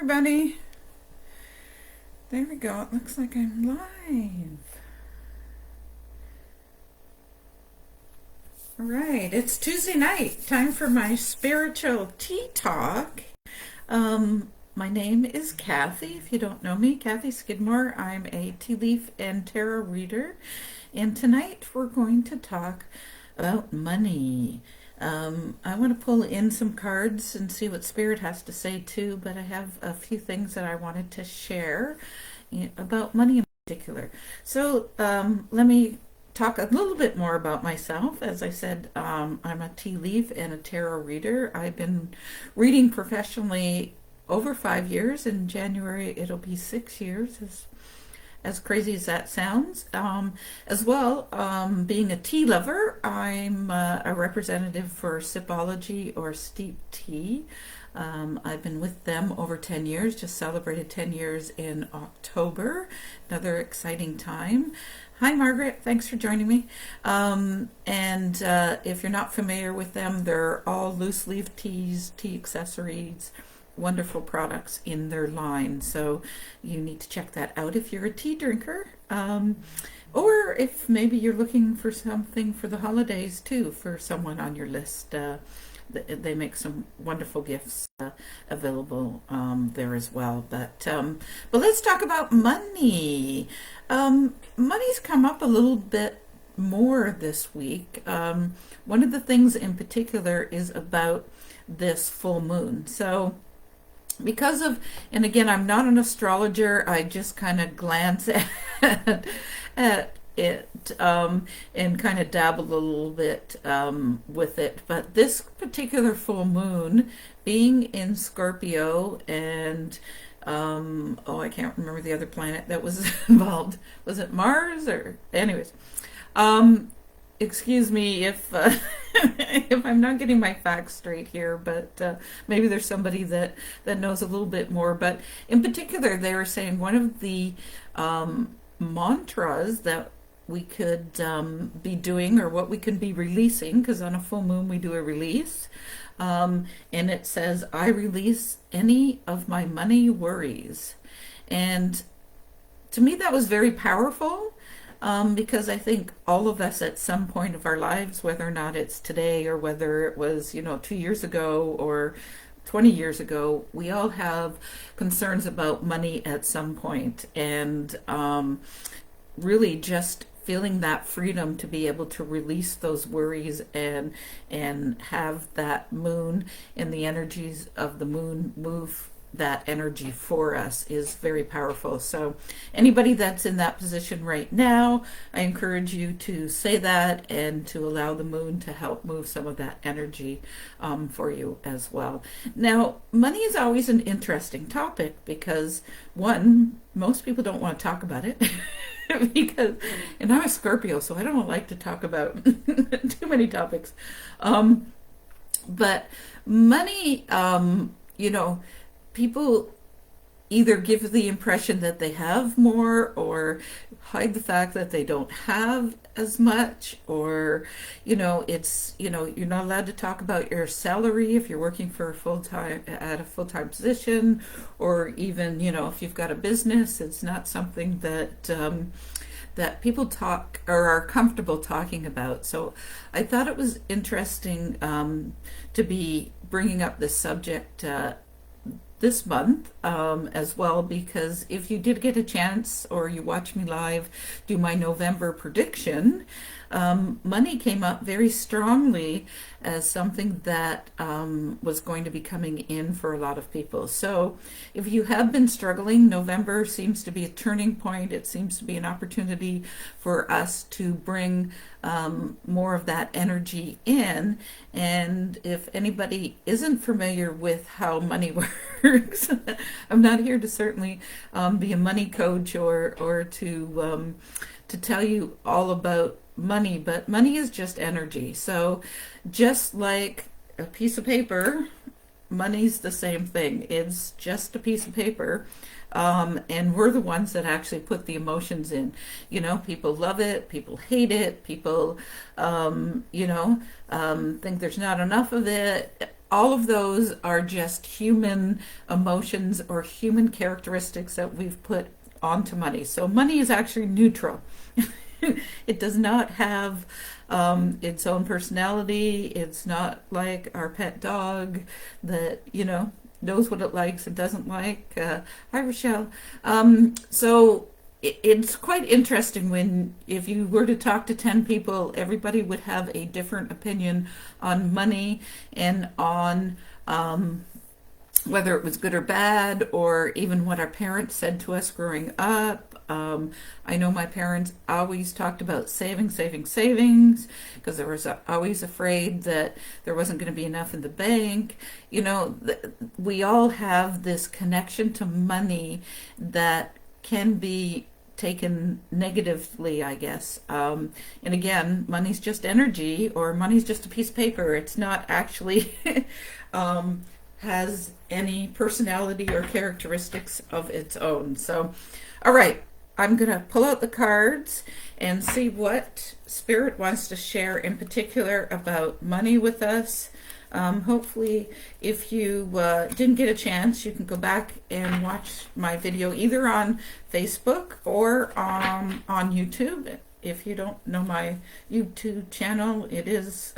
everybody. There we go. It looks like I'm live. All right, it's Tuesday night. Time for my spiritual tea talk. My name is Kathy. If you don't know me, Kathy Skidmore. I'm a tea leaf and tarot reader. And tonight we're going to talk about money. I want to pull in some cards and see what Spirit has to say too, but I have a few things that I wanted to share about money in particular. So let me talk a little bit more about myself. As I said, I'm a tea leaf and a tarot reader. I've been reading professionally over 5 years. In January, it'll be 6 years, as crazy as that sounds. As well, being a tea lover, I'm a representative for Sipology or Steep Tea. I've been with them over 10 years, just celebrated 10 years in October. Another exciting time. Hi, Margaret. Thanks for joining me. And if you're not familiar with them, they're all loose leaf teas, tea accessories, wonderful products in their line. So you need to check that out if you're a tea drinker. Or if maybe you're looking for something for the holidays too, for someone on your list. They make some wonderful gifts available there as well. But let's talk about money. Money's come up a little bit more this week. One of the things in particular is about this full moon. So because of, and again, I'm not an astrologer, I just kind of glance at it and kind of dabble a little bit with it. But this particular full moon being in Scorpio and I can't remember the other planet that was involved. Was it Mars or anyways? Excuse me if if I'm not getting my facts straight here, but maybe there's somebody that knows a little bit more. But in particular, they were saying one of the mantras that we could be doing, or what we can be releasing, because on a full moon we do a release, and it says, "I release any of my money worries," and to me that was very powerful. Because I think all of us at some point of our lives, whether or not it's today or whether it was, 2 years ago or 20 years ago, we all have concerns about money at some point. And really just feeling that freedom to be able to release those worries and have that moon and the energies of the moon move that energy for us is very powerful. So anybody that's in that position right now, I encourage you to say that and to allow the moon to help move some of that energy for you as well. Now, money is always an interesting topic because, one, most people don't want to talk about it. Because, and I'm a Scorpio, so I don't like to talk about too many topics. But money, people either give the impression that they have more or hide the fact that they don't have as much, or you're not allowed to talk about your salary if you're working for a full-time position, or even if you've got a business, it's not something that people talk or are comfortable talking about. So I thought it was interesting to be bringing up this subject this month as well, because if you did get a chance or you watch me live do my November prediction, money came up very strongly as something that was going to be coming in for a lot of people. So if you have been struggling, November seems to be a turning point. It seems to be an opportunity for us to bring more of that energy in. And if anybody isn't familiar with how money works, I'm not here to certainly be a money coach or to tell you all about money, but money is just energy. So just like a piece of paper, money's the same thing. It's just a piece of paper. And we're the ones that actually put the emotions in. People love it, people hate it, people, think there's not enough of it. all of those are just human emotions or human characteristics that we've put onto money. So money is actually neutral. It does not have its own personality. It's not like our pet dog that, knows what it likes and doesn't like. Hi, Rochelle. So it's quite interesting when, if you were to talk to 10 people, everybody would have a different opinion on money and on whether it was good or bad, or even what our parents said to us growing up. I know my parents always talked about savings, because there was always afraid that there wasn't going to be enough in the bank. We all have this connection to money that can be taken negatively, I guess. And again, money's just energy, or money's just a piece of paper. It's not actually has any personality or characteristics of its own. So, all right, I'm going to pull out the cards and see what Spirit wants to share in particular about money with us. Hopefully, if you didn't get a chance, you can go back and watch my video either on Facebook or on YouTube. If you don't know my YouTube channel, it is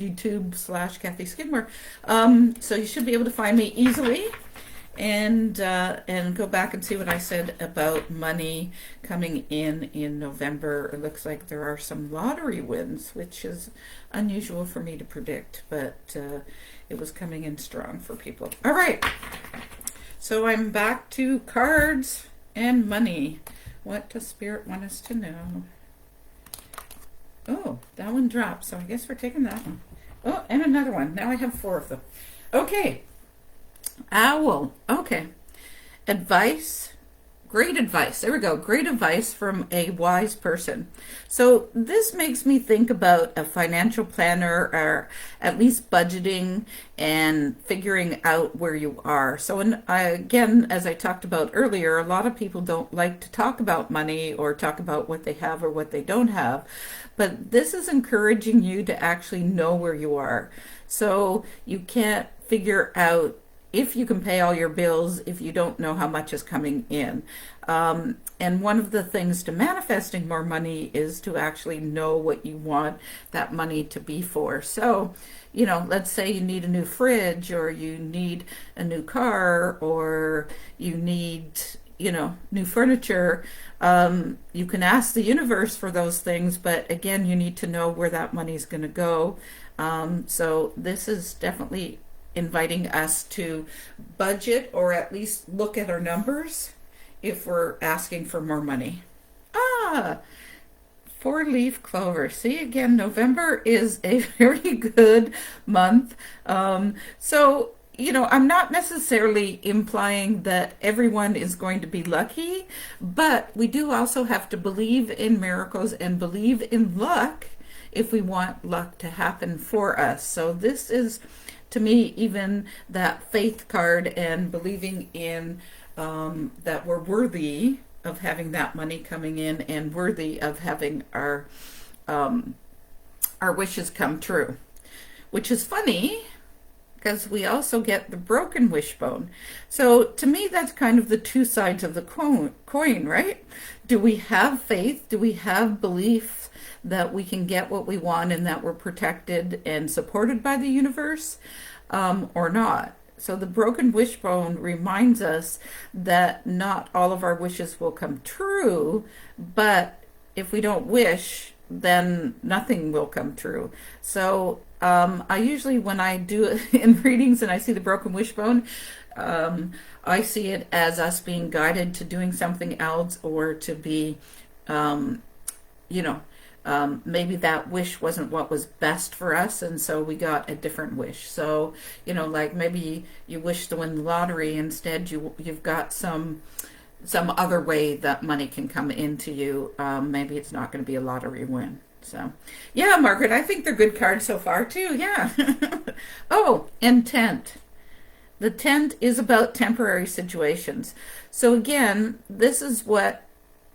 YouTube/Kathy Skidmore. So you should be able to find me easily and go back and see what I said about money coming in November. It looks like there are some lottery wins, which is unusual for me to predict, but it was coming in strong for people. All right, so I'm back to cards and money. What does Spirit want us to know? Oh, that one dropped, so I guess we're taking that one. Oh, and another one. Now I have 4 of them. Okay. Owl. Okay. Advice. Great advice. There we go. Great advice from a wise person. So this makes me think about a financial planner, or at least budgeting and figuring out where you are. So again, as I talked about earlier, a lot of people don't like to talk about money or talk about what they have or what they don't have. But this is encouraging you to actually know where you are. So you can't figure out if you can pay all your bills if you don't know how much is coming in. And one of the things to manifesting more money is to actually know what you want that money to be for. So, let's say you need a new fridge, or you need a new car, or you need, new furniture. You can ask the universe for those things, but again, you need to know where that money is going to go. So this is definitely inviting us to budget, or at least look at our numbers if we're asking for more money. 4-leaf clover. See, again, November is a very good month. So, I'm not necessarily implying that everyone is going to be lucky, but we do also have to believe in miracles and believe in luck if we want luck to happen for us. So this is, to me, even that faith card, and believing in that we're worthy of having that money coming in, and worthy of having our wishes come true. Which is funny, because we also get the broken wishbone. So to me, that's kind of the two sides of the coin, right? Do we have faith? Do we have belief that we can get what we want and that we're protected and supported by the universe, or not? So the broken wishbone reminds us that not all of our wishes will come true, but if we don't wish, then nothing will come true. So I usually, when I do it in readings and I see the broken wishbone, I see it as us being guided to doing something else, or to be, maybe that wish wasn't what was best for us, and so we got a different wish. So, like maybe you wish to win the lottery, instead you've got some other way that money can come into you. Maybe it's not going to be a lottery win. So, yeah, Margaret, I think they're good cards so far too. Yeah. Oh, and tent. The tent is about temporary situations. So again, this is what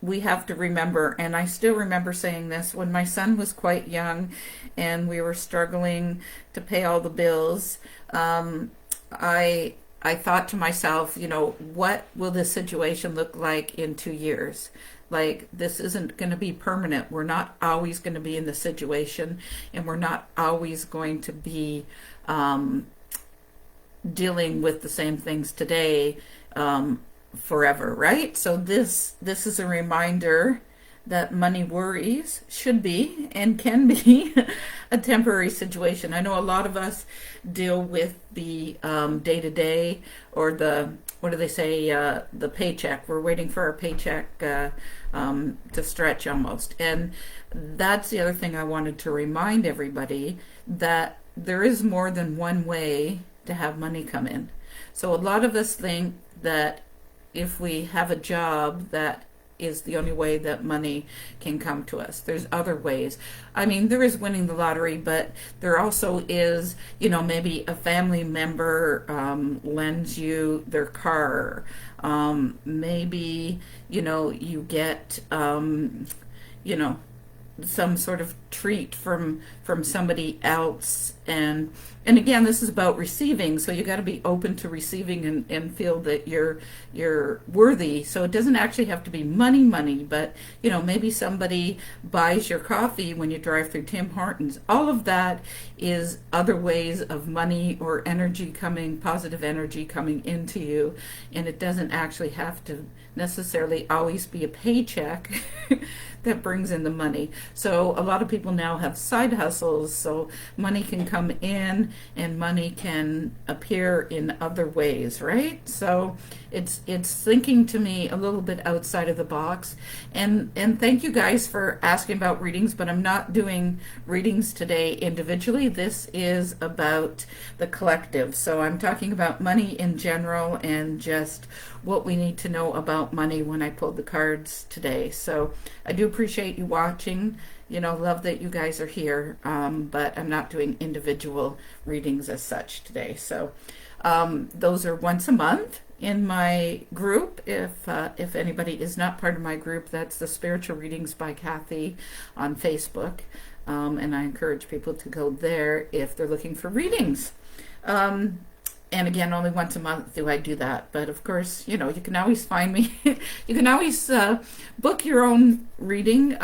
we have to remember, and I still remember saying this when my son was quite young and we were struggling to pay all the bills. Um, I thought to myself, what will this situation look like in 2 years? Like, this isn't going to be permanent. We're not always going to be in the situation, and we're not always going to be dealing with the same things today forever, right? So this is a reminder that money worries should be and can be a temporary situation. I know a lot of us deal with the day to day, or the, what do they say, the paycheck. We're waiting for our paycheck to stretch almost. And that's the other thing I wanted to remind everybody, that there is more than one way to have money come in. So a lot of us think that if we have a job, that is the only way that money can come to us. There's other ways. I mean, there is winning the lottery, but there also is, maybe a family member lends you their car. Maybe, you get, some sort of treat from somebody else, and again, this is about receiving, so you got to be open to receiving, and feel that you're worthy. So it doesn't actually have to be money, but maybe somebody buys your coffee when you drive through Tim Hortons. All of that is other ways of money or energy coming, positive energy coming into you, and it doesn't actually have to necessarily always be a paycheck that brings in the money. So a lot of people now have side hustles, so money can come in and money can appear in other ways, right? So it's thinking to me a little bit outside of the box. And thank you guys for asking about readings, but I'm not doing readings today individually. This is about the collective. So I'm talking about money in general and just what we need to know about money when I pulled the cards today. So I do appreciate you watching. Love that you guys are here, but I'm not doing individual readings as such today. So those are once a month in my group. If anybody is not part of my group, that's the Spiritual Readings by Kathy on Facebook, and I encourage people to go there if they're looking for readings. And again, only once a month do I do that. But of course, you can always find me. You can always book your own reading,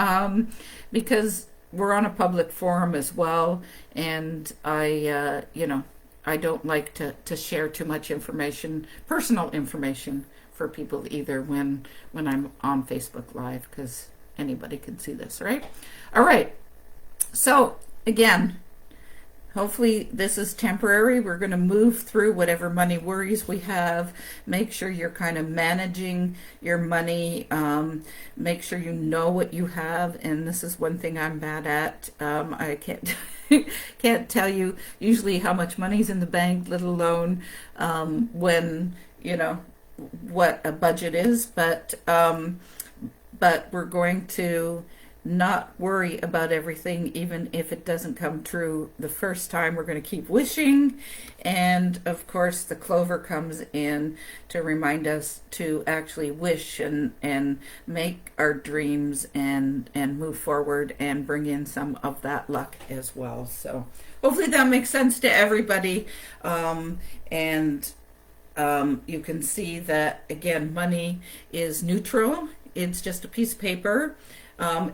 because we're on a public forum as well. And I don't like to share too much information, personal information, for people either when I'm on Facebook Live, because anybody can see this, right? All right. So again, hopefully this is temporary. We're going to move through whatever money worries we have. Make sure you're kind of managing your money. Make sure you know what you have. And this is one thing I'm bad at. I can't tell you usually how much money's in the bank, let alone when, what a budget is. But we're going to not worry about everything, even if it doesn't come true the first time. We're going to keep wishing. And of course, the clover comes in to remind us to actually wish and make our dreams and move forward and bring in some of that luck as well. So hopefully that makes sense to everybody. And you can see that, again, money is neutral. It's just a piece of paper.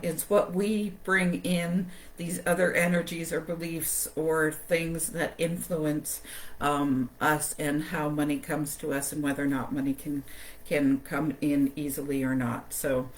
It's what we bring in, these other energies or beliefs or things that influence us, and how money comes to us, and whether or not money can come in easily or not. So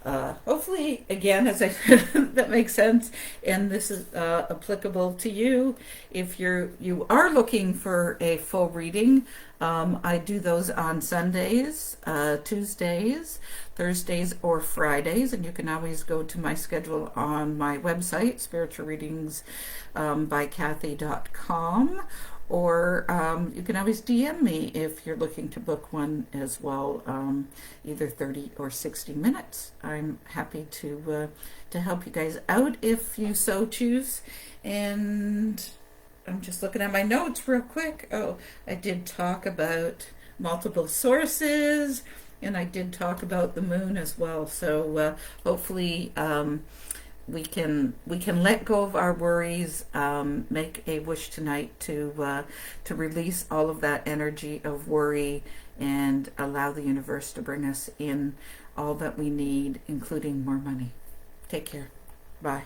hopefully, again, as I said, that makes sense, and this is applicable to you. If you are looking for a full reading, I do those on Sundays, Tuesdays, Thursdays, or Fridays, and you can always go to my schedule on my website, spiritualreadingsbyKathy.com, or you can always DM me if you're looking to book one as well, either 30 or 60 minutes. I'm happy to help you guys out if you so choose. And I'm just looking at my notes real quick. Oh, I did talk about multiple sources and I did talk about the moon as well. So hopefully we can let go of our worries. Make a wish tonight to release all of that energy of worry and allow the universe to bring us in all that we need, including more money. Take care. Bye.